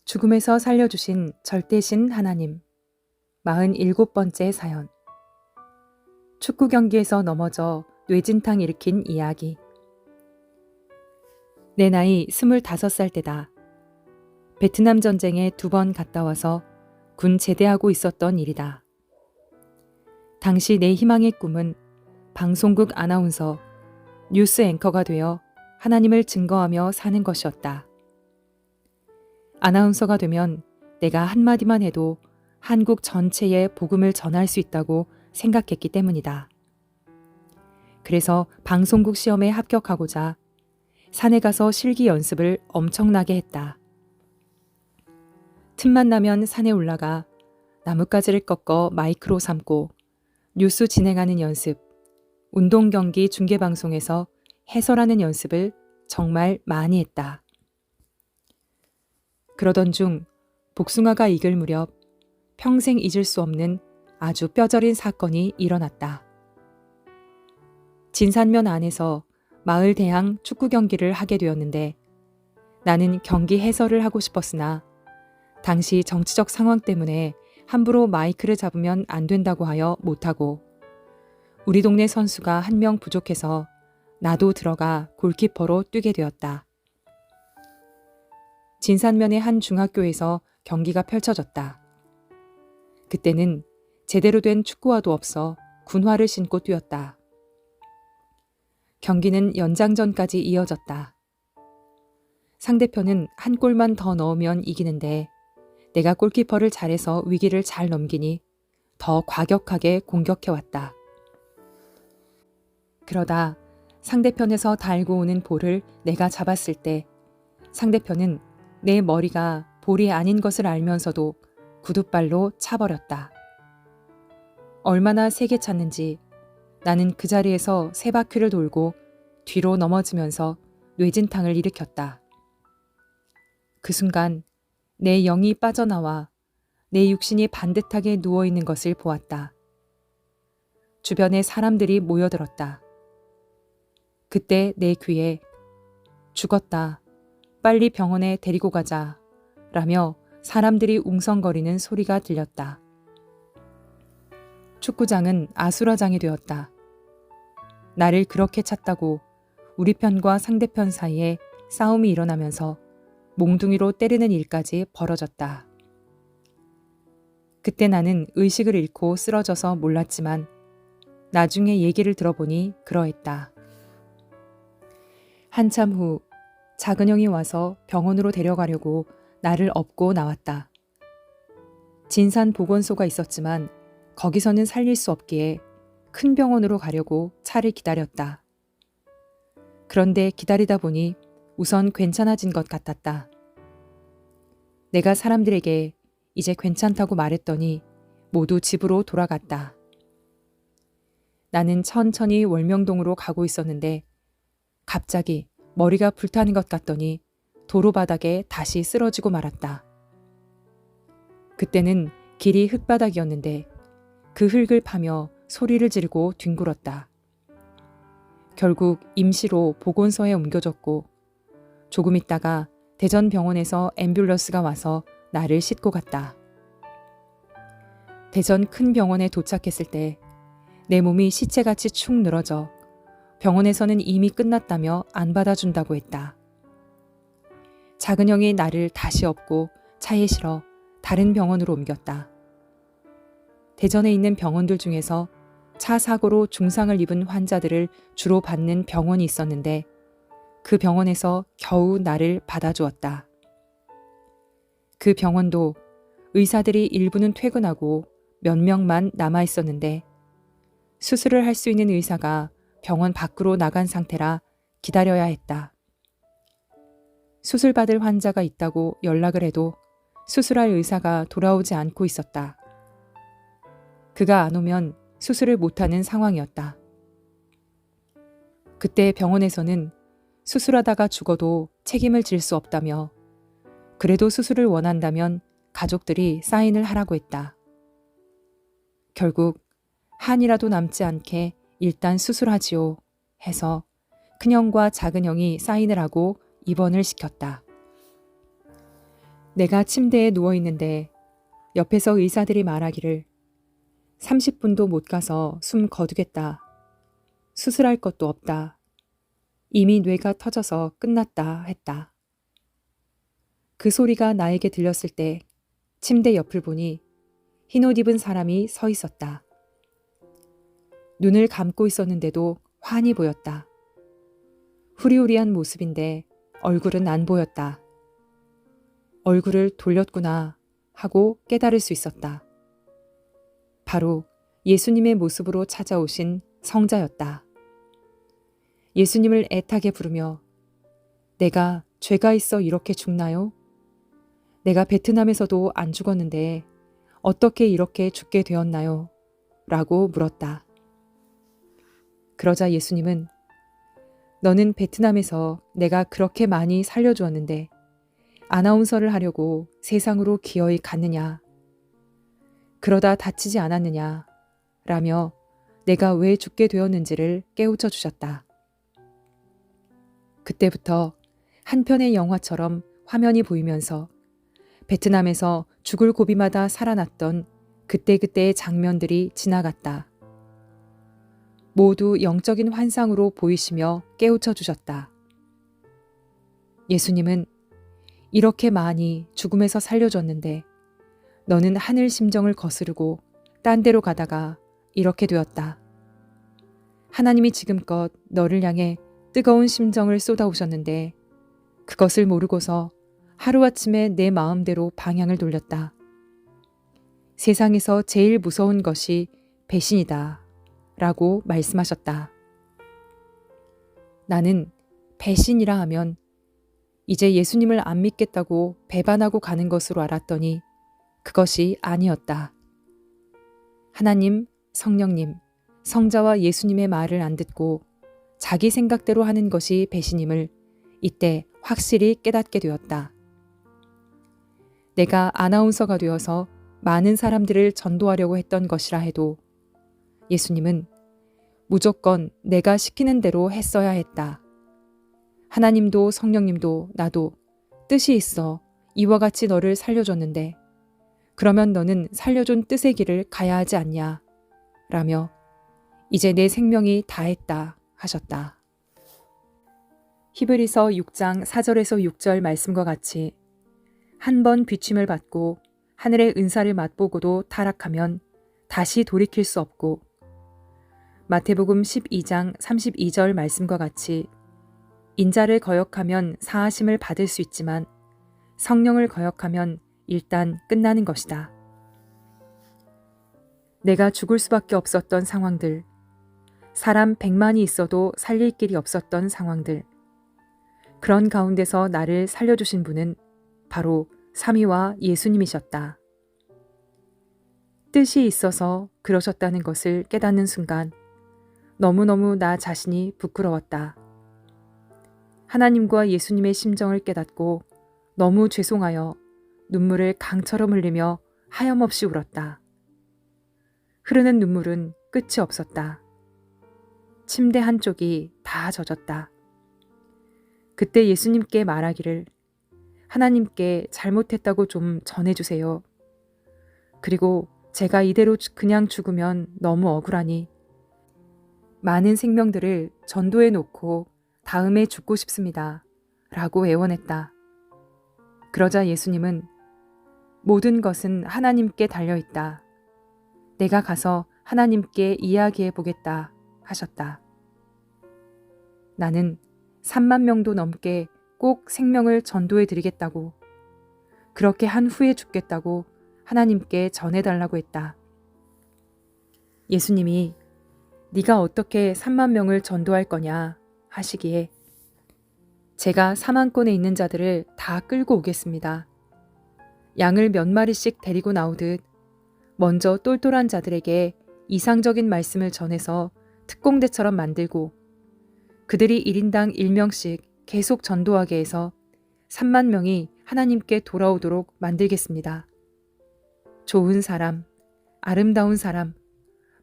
죽음에서 살려주신 절대신 하나님. 47번째 사연. 축구 경기에서 넘어져 뇌진탕 일으킨 이야기. 내 나이 25살 때다. 베트남 전쟁에 2번 갔다 와서 군 제대하고 있었던 일이다. 당시 내 희망의 꿈은 방송국 아나운서, 뉴스 앵커가 되어 하나님을 증거하며 사는 것이었다. 아나운서가 되면 내가 한마디만 해도 한국 전체에 복음을 전할 수 있다고 생각했기 때문이다. 그래서 방송국 시험에 합격하고자 산에 가서 실기 연습을 엄청나게 했다. 틈만 나면 산에 올라가 나뭇가지를 꺾어 마이크로 삼고 뉴스 진행하는 연습, 운동 경기 중계방송에서 해설하는 연습을 정말 많이 했다. 그러던 중 복숭아가 익을 무렵 평생 잊을 수 없는 아주 뼈저린 사건이 일어났다. 진산면 안에서 마을 대항 축구 경기를 하게 되었는데 나는 경기 해설을 하고 싶었으나 당시 정치적 상황 때문에 함부로 마이크를 잡으면 안 된다고 하여 못하고 우리 동네 선수가 1명 부족해서 나도 들어가 골키퍼로 뛰게 되었다. 진산면의 한 중학교에서 경기가 펼쳐졌다. 그때는 제대로 된 축구화도 없어 군화를 신고 뛰었다. 경기는 연장전까지 이어졌다. 상대편은 한 골만 더 넣으면 이기는데 내가 골키퍼를 잘해서 위기를 잘 넘기니 더 과격하게 공격해왔다. 그러다 상대편에서 달고 오는 볼을 내가 잡았을 때 상대편은 내 머리가 볼이 아닌 것을 알면서도 구둣발로 차버렸다. 얼마나 세게 찼는지 나는 그 자리에서 3바퀴를 돌고 뒤로 넘어지면서 뇌진탕을 일으켰다. 그 순간 내 영이 빠져나와 내 육신이 반듯하게 누워있는 것을 보았다. 주변에 사람들이 모여들었다. 그때 내 귀에 죽었다. 빨리 병원에 데리고 가자. 라며 사람들이 웅성거리는 소리가 들렸다. 축구장은 아수라장이 되었다. 나를 그렇게 찼다고 우리 편과 상대편 사이에 싸움이 일어나면서 몽둥이로 때리는 일까지 벌어졌다. 그때 나는 의식을 잃고 쓰러져서 몰랐지만 나중에 얘기를 들어보니 그러했다. 한참 후 작은 형이 와서 병원으로 데려가려고 나를 업고 나왔다. 진산 보건소가 있었지만 거기서는 살릴 수 없기에 큰 병원으로 가려고 차를 기다렸다. 그런데 기다리다 보니 우선 괜찮아진 것 같았다. 내가 사람들에게 이제 괜찮다고 말했더니 모두 집으로 돌아갔다. 나는 천천히 월명동으로 가고 있었는데 갑자기 머리가 불타는 것 같더니 도로 바닥에 다시 쓰러지고 말았다. 그때는 길이 흙바닥이었는데 그 흙을 파며 소리를 지르고 뒹굴었다. 결국 임시로 보건소에 옮겨졌고 조금 있다가 대전병원에서 앰뷸런스가 와서 나를 싣고 갔다. 대전 큰 병원에 도착했을 때 내 몸이 시체같이 축 늘어져 병원에서는 이미 끝났다며 안 받아준다고 했다. 작은 형이 나를 다시 업고 차에 실어 다른 병원으로 옮겼다. 대전에 있는 병원들 중에서 차 사고로 중상을 입은 환자들을 주로 받는 병원이 있었는데 그 병원에서 겨우 나를 받아주었다. 그 병원도 의사들이 일부는 퇴근하고 몇 명만 남아 있었는데 수술을 할 수 있는 의사가 병원 밖으로 나간 상태라 기다려야 했다. 수술받을 환자가 있다고 연락을 해도 수술할 의사가 돌아오지 않고 있었다. 그가 안 오면 수술을 못하는 상황이었다. 그때 병원에서는 수술하다가 죽어도 책임을 질 수 없다며 그래도 수술을 원한다면 가족들이 사인을 하라고 했다. 결국 한이라도 남지 않게 일단 수술하지요 해서 큰형과 작은형이 사인을 하고 입원을 시켰다. 내가 침대에 누워 있는데 옆에서 의사들이 말하기를 30분도 못 가서 숨 거두겠다. 수술할 것도 없다. 이미 뇌가 터져서 끝났다 했다. 그 소리가 나에게 들렸을 때 침대 옆을 보니 흰옷 입은 사람이 서 있었다. 눈을 감고 있었는데도 환히 보였다. 후리후리한 모습인데 얼굴은 안 보였다. 얼굴을 돌렸구나 하고 깨달을 수 있었다. 바로 예수님의 모습으로 찾아오신 성자였다. 예수님을 애타게 부르며 내가 죄가 있어 이렇게 죽나요? 내가 베트남에서도 안 죽었는데 어떻게 이렇게 죽게 되었나요? 라고 물었다. 그러자 예수님은 너는 베트남에서 내가 그렇게 많이 살려주었는데 아나운서를 하려고 세상으로 기어이 갔느냐? 그러다 다치지 않았느냐? 라며 내가 왜 죽게 되었는지를 깨우쳐 주셨다. 그때부터 한 편의 영화처럼 화면이 보이면서 베트남에서 죽을 고비마다 살아났던 그때그때의 장면들이 지나갔다. 모두 영적인 환상으로 보이시며 깨우쳐 주셨다. 예수님은 이렇게 많이 죽음에서 살려줬는데 너는 하늘 심정을 거스르고 딴 데로 가다가 이렇게 되었다. 하나님이 지금껏 너를 향해 뜨거운 심정을 쏟아오셨는데 그것을 모르고서 하루아침에 내 마음대로 방향을 돌렸다. 세상에서 제일 무서운 것이 배신이다 라고 말씀하셨다. 나는 배신이라 하면 이제 예수님을 안 믿겠다고 배반하고 가는 것으로 알았더니 그것이 아니었다. 하나님, 성령님, 성자와 예수님의 말을 안 듣고 자기 생각대로 하는 것이 배신임을 이때 확실히 깨닫게 되었다. 내가 아나운서가 되어서 많은 사람들을 전도하려고 했던 것이라 해도 예수님은 무조건 내가 시키는 대로 했어야 했다. 하나님도 성령님도 나도 뜻이 있어 이와 같이 너를 살려줬는데 그러면 너는 살려준 뜻의 길을 가야 하지 않냐 라며 이제 내 생명이 다했다 하셨다. 히브리서 6장 4절에서 6절 말씀과 같이 한 번 비침을 받고 하늘의 은사를 맛보고도 타락하면 다시 돌이킬 수 없고 마태복음 12장 32절 말씀과 같이 인자를 거역하면 사하심을 받을 수 있지만 성령을 거역하면 일단 끝나는 것이다. 내가 죽을 수밖에 없었던 상황들, 사람 100만이 있어도 살릴 길이 없었던 상황들, 그런 가운데서 나를 살려주신 분은 바로 삼위와 예수님이셨다. 뜻이 있어서 그러셨다는 것을 깨닫는 순간 너무너무 나 자신이 부끄러웠다. 하나님과 예수님의 심정을 깨닫고 너무 죄송하여 눈물을 강처럼 흘리며 하염없이 울었다. 흐르는 눈물은 끝이 없었다. 침대 한쪽이 다 젖었다. 그때 예수님께 말하기를 하나님께 잘못했다고 좀 전해주세요. 그리고 제가 이대로 그냥 죽으면 너무 억울하니 많은 생명들을 전도해 놓고 다음에 죽고 싶습니다. 라고 애원했다. 그러자 예수님은 모든 것은 하나님께 달려있다. 내가 가서 하나님께 이야기해 보겠다 하셨다. 나는 3만 명도 넘게 꼭 생명을 전도해 드리겠다고 그렇게 한 후에 죽겠다고 하나님께 전해달라고 했다. 예수님이 네가 어떻게 3만 명을 전도할 거냐 하시기에 제가 사망권에 있는 자들을 다 끌고 오겠습니다. 양을 몇 마리씩 데리고 나오듯 먼저 똘똘한 자들에게 이상적인 말씀을 전해서 특공대처럼 만들고 그들이 1인당 1명씩 계속 전도하게 해서 3만 명이 하나님께 돌아오도록 만들겠습니다. 좋은 사람, 아름다운 사람,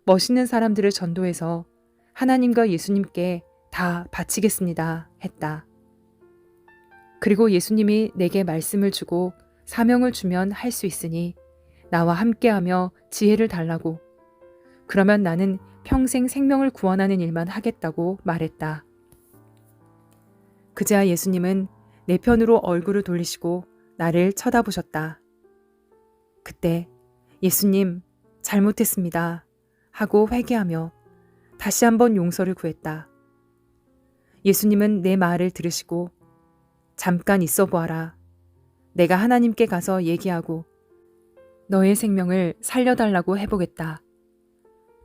멋있는 사람들을 전도해서 하나님과 예수님께 다 바치겠습니다. 했다. 그리고 예수님이 내게 말씀을 주고 사명을 주면 할 수 있으니 나와 함께하며 지혜를 달라고. 그러면 나는 평생 생명을 구원하는 일만 하겠다고 말했다. 그제야 예수님은 내 편으로 얼굴을 돌리시고 나를 쳐다보셨다. 그때 예수님, 잘못했습니다 하고 회개하며 다시 한번 용서를 구했다. 예수님은 내 말을 들으시고 잠깐 있어 보아라. 내가 하나님께 가서 얘기하고 너의 생명을 살려달라고 해보겠다.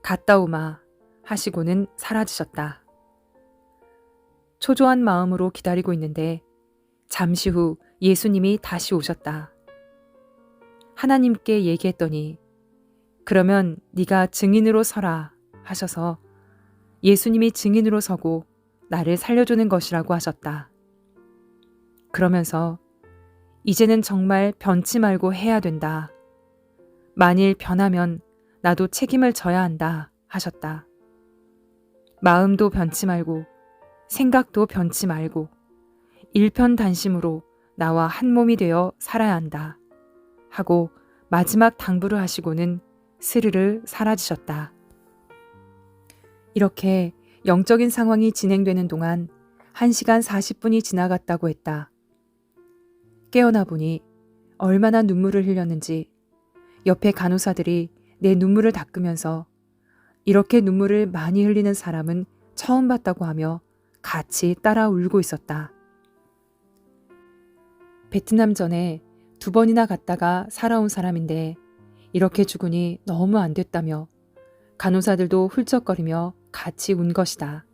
갔다 오마 하시고는 사라지셨다. 초조한 마음으로 기다리고 있는데 잠시 후 예수님이 다시 오셨다. 하나님께 얘기했더니 그러면 네가 증인으로 서라 하셔서 예수님이 증인으로 서고 나를 살려주는 것이라고 하셨다. 그러면서 이제는 정말 변치 말고 해야 된다. 만일 변하면 나도 책임을 져야 한다 하셨다. 마음도 변치 말고 생각도 변치 말고 일편단심으로 나와 한 몸이 되어 살아야 한다 하고 마지막 당부를 하시고는 스르르 사라지셨다. 이렇게 영적인 상황이 진행되는 동안 1시간 40분이 지나갔다고 했다. 깨어나 보니 얼마나 눈물을 흘렸는지 옆에 간호사들이 내 눈물을 닦으면서 이렇게 눈물을 많이 흘리는 사람은 처음 봤다고 하며 같이 따라 울고 있었다. 베트남전에 2번이나 갔다가 살아온 사람인데 이렇게 죽으니 너무 안 됐다며 간호사들도 훌쩍거리며 같이 운 것이다.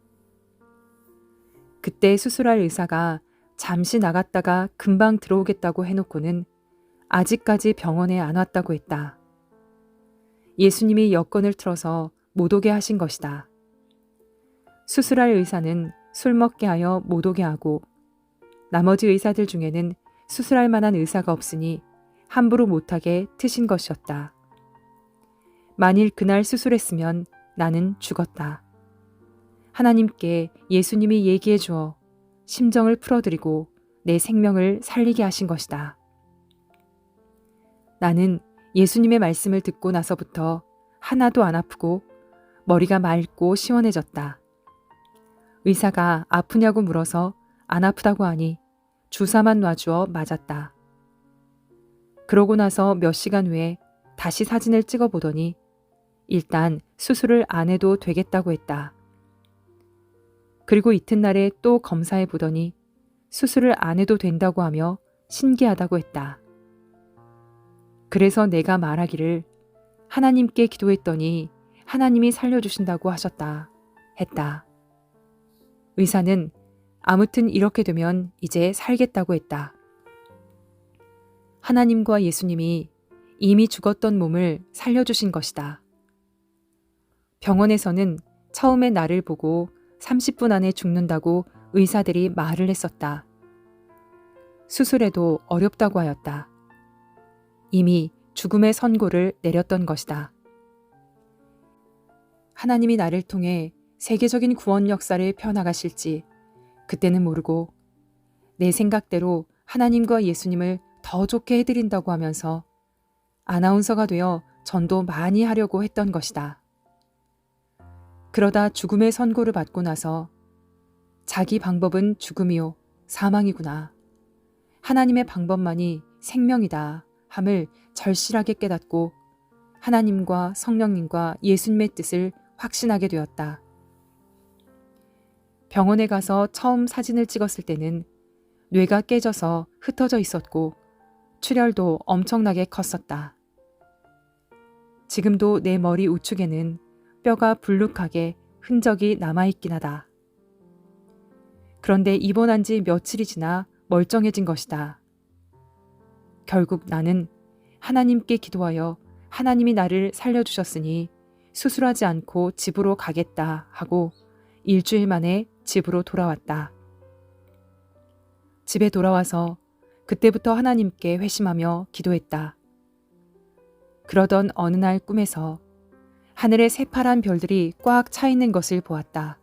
그때 수술할 의사가 잠시 나갔다가 금방 들어오겠다고 해놓고는 아직까지 병원에 안 왔다고 했다. 예수님이 여건을 틀어서 못 오게 하신 것이다. 수술할 의사는 술 먹게 하여 못 오게 하고 나머지 의사들 중에는 수술할 만한 의사가 없으니 함부로 못하게 트신 것이었다. 만일 그날 수술했으면 나는 죽었다. 하나님께 예수님이 얘기해 주어 심정을 풀어드리고 내 생명을 살리게 하신 것이다. 나는 예수님의 말씀을 듣고 나서부터 하나도 안 아프고 머리가 맑고 시원해졌다. 의사가 아프냐고 물어서 안 아프다고 하니 주사만 놔주어 맞았다. 그러고 나서 몇 시간 후에 다시 사진을 찍어보더니 일단 수술을 안 해도 되겠다고 했다. 그리고 이튿날에 또 검사해 보더니 수술을 안 해도 된다고 하며 신기하다고 했다. 그래서 내가 말하기를 하나님께 기도했더니 하나님이 살려주신다고 하셨다 했다. 의사는 아무튼 이렇게 되면 이제 살겠다고 했다. 하나님과 예수님이 이미 죽었던 몸을 살려주신 것이다. 병원에서는 처음에 나를 보고 30분 안에 죽는다고 의사들이 말을 했었다. 수술해도 어렵다고 하였다. 이미 죽음의 선고를 내렸던 것이다. 하나님이 나를 통해 세계적인 구원 역사를 펴나가실지 그때는 모르고 내 생각대로 하나님과 예수님을 더 좋게 해드린다고 하면서 아나운서가 되어 전도 많이 하려고 했던 것이다. 그러다 죽음의 선고를 받고 나서 자기 방법은 죽음이요 사망이구나. 하나님의 방법만이 생명이다 함을 절실하게 깨닫고 하나님과 성령님과 예수님의 뜻을 확신하게 되었다. 병원에 가서 처음 사진을 찍었을 때는 뇌가 깨져서 흩어져 있었고 출혈도 엄청나게 컸었다. 지금도 내 머리 우측에는 뼈가 불룩하게 흔적이 남아있긴 하다. 그런데 입원한 지 며칠이 지나 멀쩡해진 것이다. 결국 나는 하나님께 기도하여 하나님이 나를 살려주셨으니 수술하지 않고 집으로 가겠다 하고 일주일 만에 집으로 돌아왔다. 집에 돌아와서 그때부터 하나님께 회심하며 기도했다. 그러던 어느 날 꿈에서 하늘에 새파란 별들이 꽉 차 있는 것을 보았다.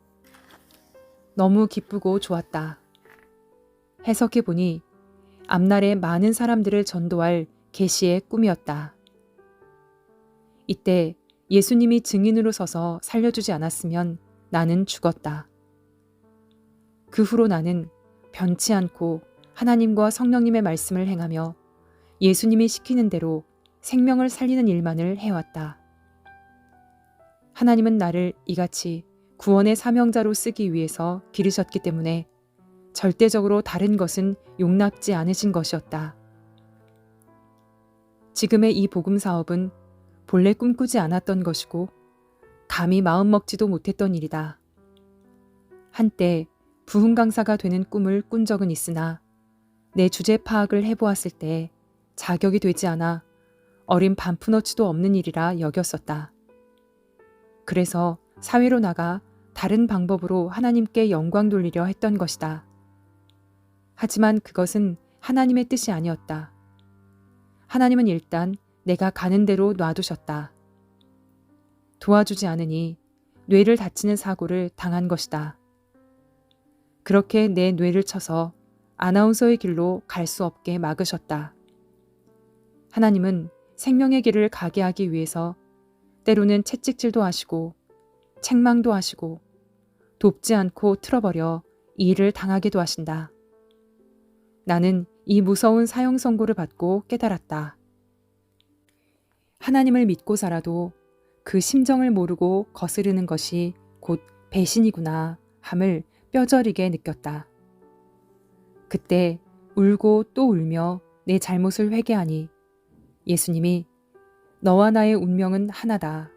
너무 기쁘고 좋았다. 해석해 보니 앞날에 많은 사람들을 전도할 계시의 꿈이었다. 이때 예수님이 증인으로 서서 살려주지 않았으면 나는 죽었다. 그 후로 나는 변치 않고 하나님과 성령님의 말씀을 행하며 예수님이 시키는 대로 생명을 살리는 일만을 해왔다. 하나님은 나를 이같이 구원의 사명자로 쓰기 위해서 기르셨기 때문에 절대적으로 다른 것은 용납지 않으신 것이었다. 지금의 이 복음 사업은 본래 꿈꾸지 않았던 것이고 감히 마음먹지도 못했던 일이다. 한때 부흥 강사가 되는 꿈을 꾼 적은 있으나 내 주제 파악을 해보았을 때 자격이 되지 않아 어린 반푼어치도 없는 일이라 여겼었다. 그래서 사회로 나가 다른 방법으로 하나님께 영광 돌리려 했던 것이다. 하지만 그것은 하나님의 뜻이 아니었다. 하나님은 일단 내가 가는 대로 놔두셨다. 도와주지 않으니 뇌를 다치는 사고를 당한 것이다. 그렇게 내 뇌를 쳐서 아나운서의 길로 갈 수 없게 막으셨다. 하나님은 생명의 길을 가게 하기 위해서 때로는 채찍질도 하시고 책망도 하시고 돕지 않고 틀어버려 이 일을 당하기도 하신다. 나는 이 무서운 사형 선고를 받고 깨달았다. 하나님을 믿고 살아도 그 심정을 모르고 거스르는 것이 곧 배신이구나 함을 뼈저리게 느꼈다. 그때 울고 또 울며 내 잘못을 회개하니 예수님이 너와 나의 운명은 하나다.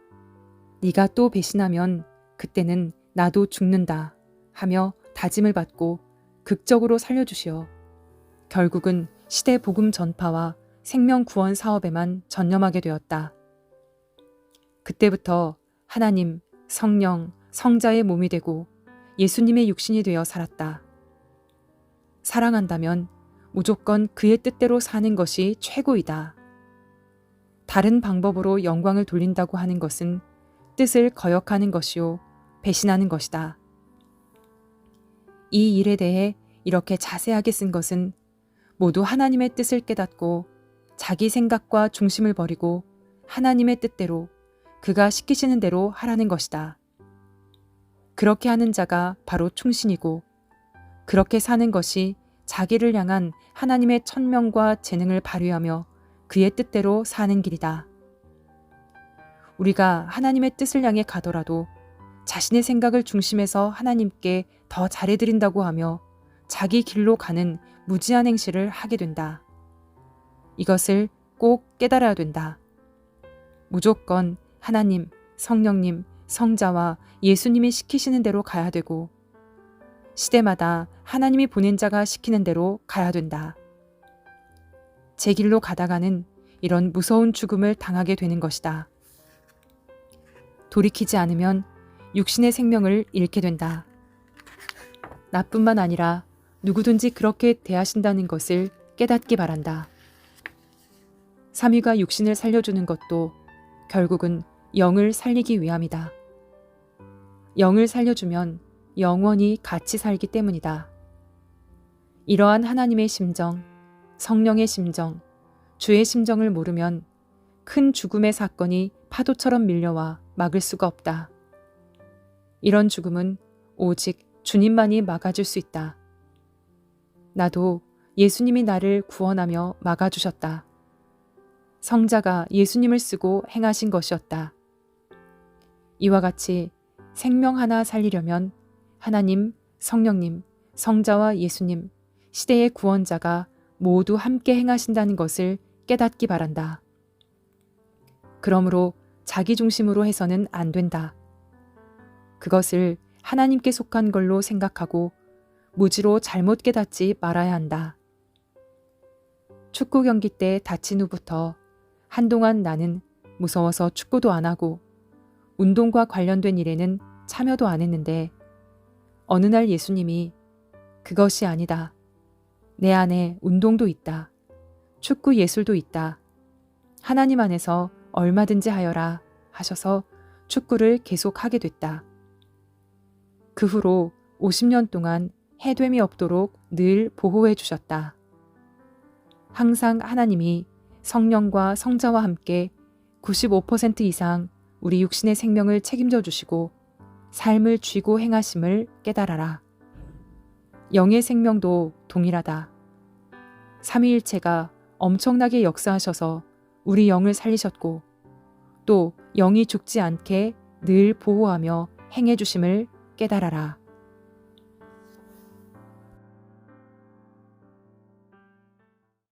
네가 또 배신하면 그때는 나도 죽는다 하며 다짐을 받고 극적으로 살려주시어 결국은 시대 복음 전파와 생명 구원 사업에만 전념하게 되었다. 그때부터 하나님, 성령, 성자의 몸이 되고 예수님의 육신이 되어 살았다. 사랑한다면 무조건 그의 뜻대로 사는 것이 최고이다. 다른 방법으로 영광을 돌린다고 하는 것은 뜻을 거역하는 것이요, 배신하는 것이다. 이 일에 대해 이렇게 자세하게 쓴 것은 모두 하나님의 뜻을 깨닫고 자기 생각과 중심을 버리고 하나님의 뜻대로 그가 시키시는 대로 하라는 것이다. 그렇게 하는 자가 바로 충신이고 그렇게 사는 것이 자기를 향한 하나님의 천명과 재능을 발휘하며 그의 뜻대로 사는 길이다. 우리가 하나님의 뜻을 향해 가더라도 자신의 생각을 중심해서 하나님께 더 잘해드린다고 하며 자기 길로 가는 무지한 행실을 하게 된다. 이것을 꼭 깨달아야 된다. 무조건 하나님, 성령님, 성자와 예수님이 시키시는 대로 가야 되고 시대마다 하나님이 보낸 자가 시키는 대로 가야 된다. 제 길로 가다가는 이런 무서운 죽음을 당하게 되는 것이다. 돌이키지 않으면 육신의 생명을 잃게 된다. 나뿐만 아니라 누구든지 그렇게 대하신다는 것을 깨닫기 바란다. 삼위가 육신을 살려주는 것도 결국은 영을 살리기 위함이다. 영을 살려주면 영원히 같이 살기 때문이다. 이러한 하나님의 심정, 성령의 심정, 주의 심정을 모르면 큰 죽음의 사건이 파도처럼 밀려와 막을 수가 없다. 이런 죽음은 오직 주님만이 막아줄 수 있다. 나도 예수님이 나를 구원하며 막아주셨다. 성자가 예수님을 쓰고 행하신 것이었다. 이와 같이 생명 하나 살리려면 하나님, 성령님, 성자와 예수님, 시대의 구원자가 모두 함께 행하신다는 것을 깨닫기 바란다. 그러므로 자기 중심으로 해서는 안 된다. 그것을 하나님께 속한 걸로 생각하고 무지로 잘못 깨닫지 말아야 한다. 축구 경기 때 다친 후부터 한동안 나는 무서워서 축구도 안 하고 운동과 관련된 일에는 참여도 안 했는데 어느 날 예수님이 그것이 아니다. 내 안에 운동도 있다. 축구 예술도 있다. 하나님 안에서 얼마든지 하여라 하셔서 축구를 계속하게 됐다. 그 후로 50년 동안 해됨이 없도록 늘 보호해 주셨다. 항상 하나님이 성령과 성자와 함께 95% 이상 우리 육신의 생명을 책임져 주시고 삶을 쥐고 행하심을 깨달아라. 영의 생명도 동일하다. 삼위일체가 엄청나게 역사하셔서 우리 영을 살리셨고 또 영이 죽지 않게 늘 보호하며 행해 주심을 깨달아라.